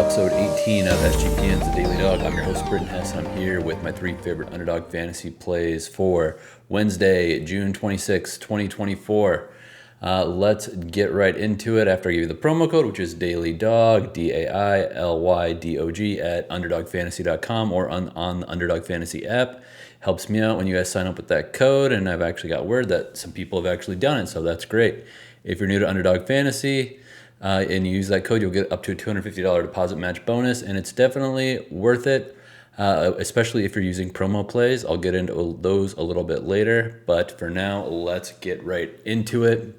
episode 18 of SGPN's The Daily Dog. I'm your host, Britton Hess, and I'm here with my three favorite Underdog fantasy plays for Wednesday, June 26, 2024. Let's get right into it after I give you the promo code, which is DailyDog, DAILYDOG at UnderdogFantasy.com or on the Underdog Fantasy app. Helps me out when you guys sign up with that code, and I've actually got word that some people have actually done it, so that's great. If you're new to Underdog Fantasy, and you use that code, you'll get up to a $250 deposit match bonus, and it's definitely worth it, especially if you're using promo plays. I'll get into those a little bit later, but for now, let's get right into it.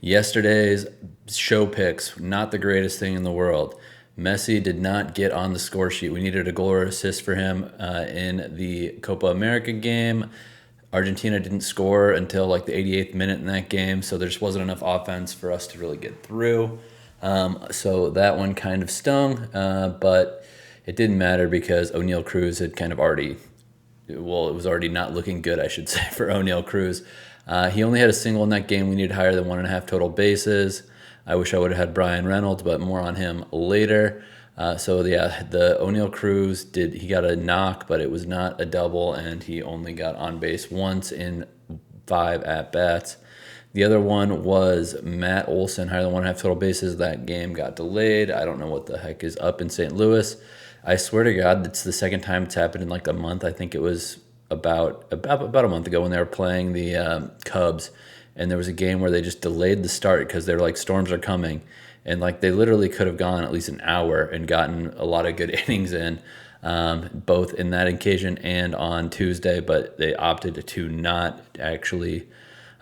Yesterday's show picks, not the greatest thing in the world. Messi did not get on the score sheet. We needed a goal or assist for him in the Copa America game. Argentina didn't score until like the 88th minute in that game, so there just wasn't enough offense for us to really get through. So that one kind of stung, but it didn't matter because O'Neal Cruz had kind of already, it was already not looking good, I should say, for O'Neal Cruz. He only had a single in that game. We needed higher than 1.5 total bases. I wish I would have had Bryan Reynolds, but more on him later. The O'Neal Cruz he got a knock, but it was not a double, and he only got on base once in 5 at-bats. The other one was Matt Olson, higher than 1.5 total bases. That game got delayed. I don't know what the heck is up in St. Louis. I swear to God, it's the second time it's happened in like a month. I think it was about a month ago when they were playing the Cubs, and there was a game where they just delayed the start because they were like, storms are coming. And like they literally could have gone at least an hour and gotten a lot of good innings in, both in that occasion and on Tuesday. But they opted to not actually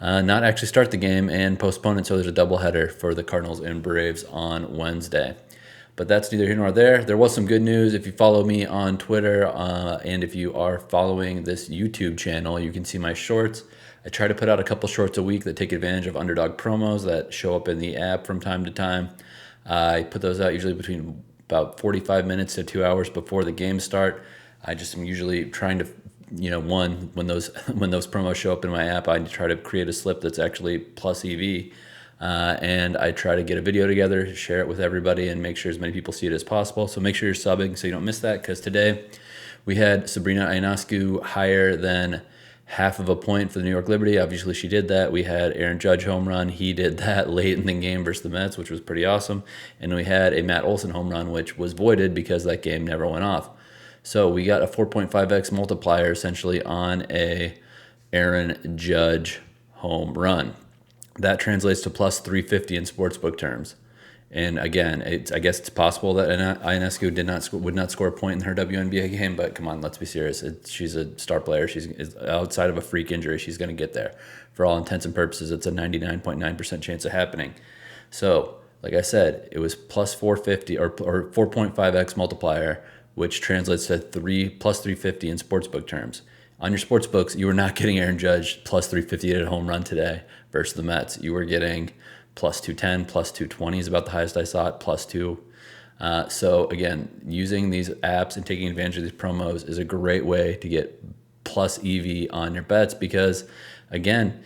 start the game and postpone it. So there's a doubleheader for the Cardinals and Braves on Wednesday. But that's neither here nor there. There was some good news. If you follow me on Twitter and if you are following this YouTube channel, you can see my shorts. I try to put out a couple shorts a week that take advantage of Underdog promos that show up in the app from time to time. I put those out usually between about 45 minutes to 2 hours before the games start. I just am usually trying to, when those promos show up in my app, I try to create a slip that's actually plus EV. And I try to get a video together, share it with everybody, and make sure as many people see it as possible. So make sure you're subbing so you don't miss that, because today we had Sabrina Ionescu higher than half of a point for the New York Liberty. Obviously, she did that. We had Aaron Judge home run. He did that late in the game versus the Mets, which was pretty awesome. And we had a Matt Olson home run, which was voided because that game never went off. So we got a 4.5x multiplier essentially on a Aaron Judge home run. That translates to plus 350 in sportsbook terms. And again, I guess it's possible that Ionescu would not score a point in her WNBA game, but come on, let's be serious. She's a star player. She's outside of a freak injury, she's going to get there. For all intents and purposes, it's a 99.9% chance of happening. So, like I said, it was plus 450 or 4.5x multiplier, which translates to plus 350 in sportsbook terms. On your sports books, you were not getting Aaron Judge plus 350 at a home run today versus the Mets. You were getting plus 210, plus 220 is about the highest I saw it, plus 2. So again, using these apps and taking advantage of these promos is a great way to get plus EV on your bets, because again,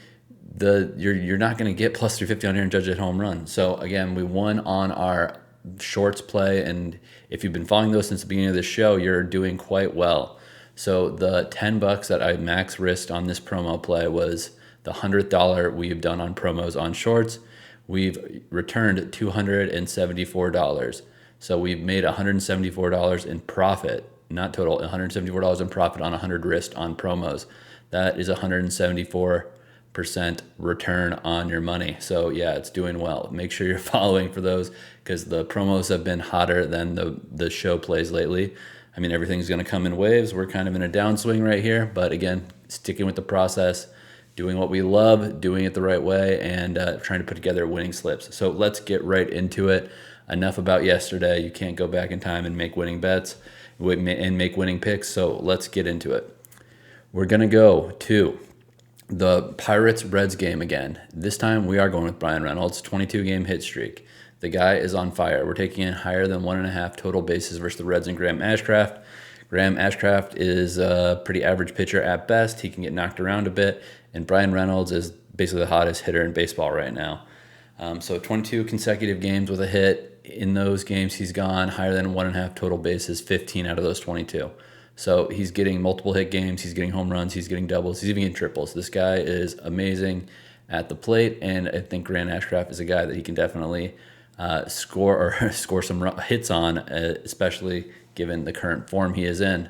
you're not going to get plus 350 on Aaron Judge at home run. So again, we won on our shorts play, and if you've been following those since the beginning of this show, you're doing quite well. So the $10 that I max risked on this promo play was the $100 we've done on promos on shorts. We've returned $274. So we've made $174 in profit, not total, $174 in profit on 100 risked on promos. That is 174% return on your money. So yeah, it's doing well. Make sure you're following for those, because the promos have been hotter than the show plays lately. I mean, everything's going to come in waves. We're kind of in a downswing right here, but again, sticking with the process, doing what we love, doing it the right way, and trying to put together winning slips. So let's get right into it. Enough about yesterday. You can't go back in time and make winning bets and make winning picks, so let's get into it. We're going to go to the Pirates-Reds game again. This time we are going with Bryan Reynolds, 22-game hit streak. The guy is on fire. We're taking in higher than 1.5 total bases versus the Reds and Graham Ashcraft. Graham Ashcraft is a pretty average pitcher at best. He can get knocked around a bit. And Bryan Reynolds is basically the hottest hitter in baseball right now. So 22 consecutive games with a hit. in those games, he's gone higher than 1.5 total bases, 15 out of those 22. So he's getting multiple hit games, he's getting home runs, he's getting doubles, he's even getting triples. This guy is amazing at the plate, and I think Graham Ashcraft is a guy that he can definitely score some hits on, especially given the current form he is in.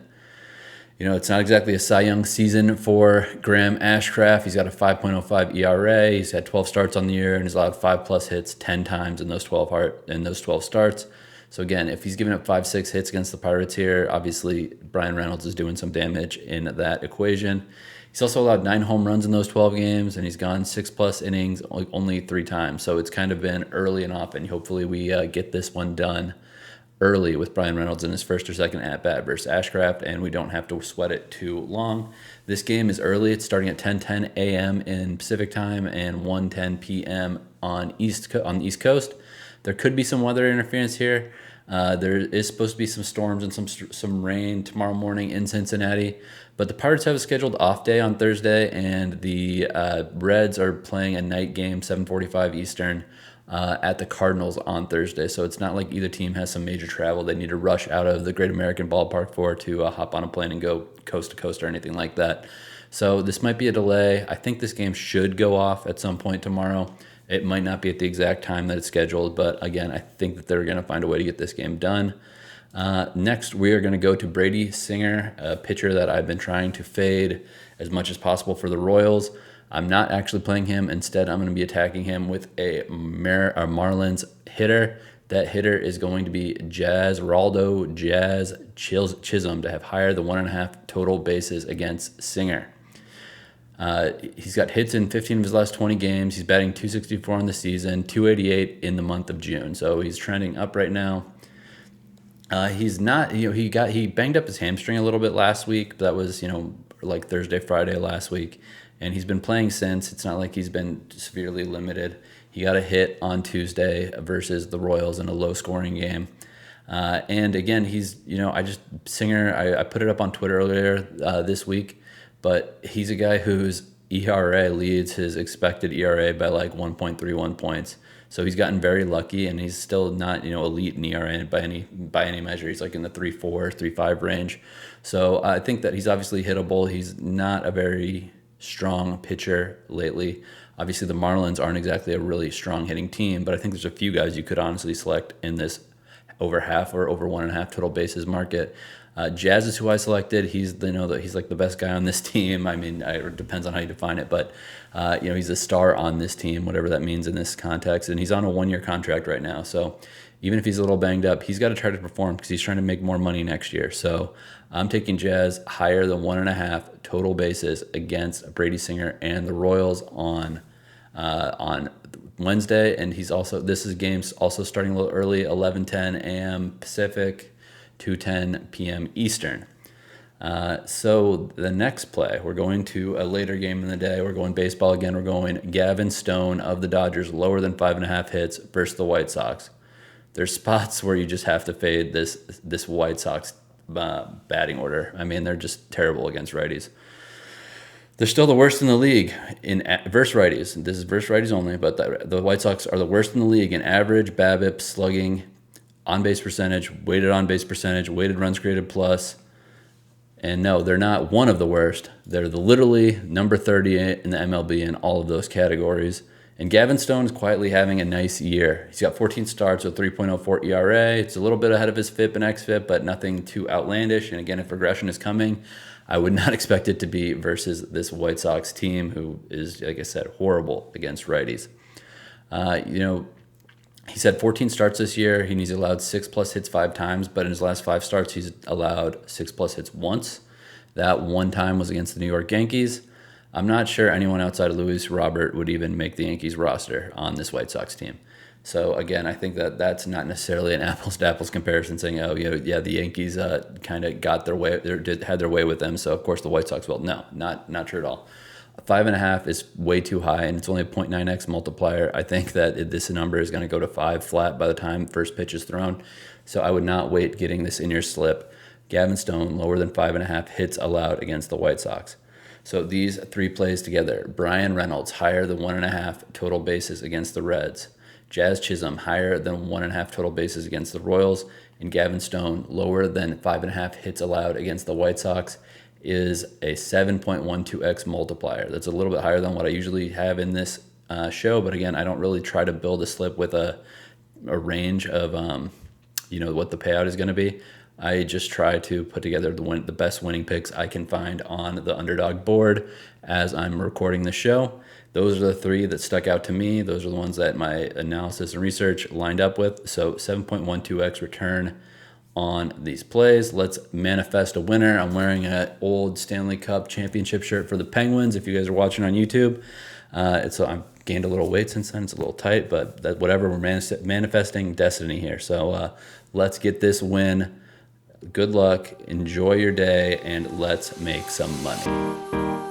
It's not exactly a Cy Young season for Graham Ashcraft. He's got a 5.05 ERA. He's had 12 starts on the year and he's allowed 5+ hits 10 times in those 12 starts. So again, if he's giving up 5-6 hits against the Pirates here, obviously Bryan Reynolds is doing some damage in that equation. He's also allowed 9 home runs in those 12 games, and he's gone 6+ innings only 3 times. So it's kind of been early and often. Hopefully we get this one done early with Bryan Reynolds in his first or second at-bat versus Ashcraft, and we don't have to sweat it too long. This game is early. It's starting at 10:10 a.m. in Pacific time and 1:10 p.m. on the East Coast. There could be some weather interference here. There is supposed to be some storms and some rain tomorrow morning in Cincinnati, but the Pirates have a scheduled off day on Thursday, and the Reds are playing a night game, 7:45 Eastern, at the Cardinals on Thursday. So it's not like either team has some major travel they need to rush out of the Great American Ballpark to hop on a plane and go coast to coast or anything like that. So this might be a delay. I think this game should go off at some point tomorrow. It might not be at the exact time that it's scheduled, but again, I think that they're going to find a way to get this game done. Next, we are going to go to Brady Singer, a pitcher that I've been trying to fade as much as possible for the Royals. I'm not actually playing him. Instead, I'm going to be attacking him with a Marlins hitter. That hitter is going to be Jazz Chisholm to have higher than 1.5 total bases against Singer. He's got hits in 15 of his last 20 games. He's batting .264 on the season, .288 in the month of June. So he's trending up right now. He's not, he banged up his hamstring a little bit last week. That was, like Thursday, Friday last week. And he's been playing since. It's not like he's been severely limited. He got a hit on Tuesday versus the Royals in a low-scoring game. And again, he's, Singer, I put it up on Twitter earlier this week, but he's a guy whose ERA leads his expected ERA by like 1.31 points. So he's gotten very lucky, and he's still not, elite in ERA by any measure. He's like in the 3.4, 3.5 range. So I think that he's obviously hittable. He's not a very strong pitcher lately. Obviously, the Marlins aren't exactly a really strong hitting team, but I think there's a few guys you could honestly select in this over half or over 1.5 total bases market. Jazz is who I selected. He's he's like the best guy on this team. I mean, it depends on how you define it, but he's a star on this team, whatever that means in this context, and he's on a 1-year contract right now. So even if he's a little banged up, he's got to try to perform because he's trying to make more money next year. So I'm taking Jazz higher than 1.5 total bases against Brady Singer and the Royals on Wednesday, and this is games also starting a little early, 11:10 a.m. Pacific, 2:10 p.m. Eastern. So the next play, we're going to a later game in the day. We're going baseball again. We're going Gavin Stone of the Dodgers, lower than 5.5 hits versus the White Sox. There's spots where you just have to fade this White Sox batting order. I mean, they're just terrible against righties. They're still the worst in the league in versus righties. This is versus righties only, but the White Sox are the worst in the league in average, BABIP, slugging, on-base percentage, weighted on-base percentage, weighted runs created plus. And no, they're not one of the worst. They're literally number 30 in the MLB in all of those categories. And Gavin Stone is quietly having a nice year. He's got 14 starts with 3.04 ERA. It's a little bit ahead of his FIP and xFIP, but nothing too outlandish. And again, if regression is coming, I would not expect it to be versus this White Sox team who is, like I said, horrible against righties. He's had 14 starts this year. He's allowed 6+ hits 5 times, but in his last 5 starts, he's allowed 6+ hits once. That one time was against the New York Yankees. I'm not sure anyone outside of Luis Robert would even make the Yankees roster on this White Sox team. So again, I think that that's not necessarily an apples to apples comparison, saying, the Yankees kind of got their way, had their way with them. So of course the White Sox will. No, not true at all. 5.5 is way too high, and it's only a 0.9x multiplier. I think that this number is going to go to 5 flat by the time first pitch is thrown. So I would not wait getting this in your slip. Gavin Stone, lower than 5.5 hits allowed against the White Sox. So these 3 plays together. Bryan Reynolds, higher than 1.5 total bases against the Reds. Jazz Chisholm higher than 1.5 total bases against the Royals, and Gavin Stone lower than 5.5 hits allowed against the White Sox is a 7.12x multiplier. That's a little bit higher than what I usually have in this show, but again, I don't really try to build a slip with a range of what the payout is going to be. I just try to put together the best winning picks I can find on the Underdog board as I'm recording the show. Those are the three that stuck out to me. Those are the ones that my analysis and research lined up with. So 7.12x return on these plays. Let's manifest a winner. I'm wearing an old Stanley Cup championship shirt for the Penguins. If you guys are watching on YouTube, I've gained a little weight since then. It's a little tight, but whatever. We're manifesting destiny here. So let's get this win. Good luck. Enjoy your day, and let's make some money.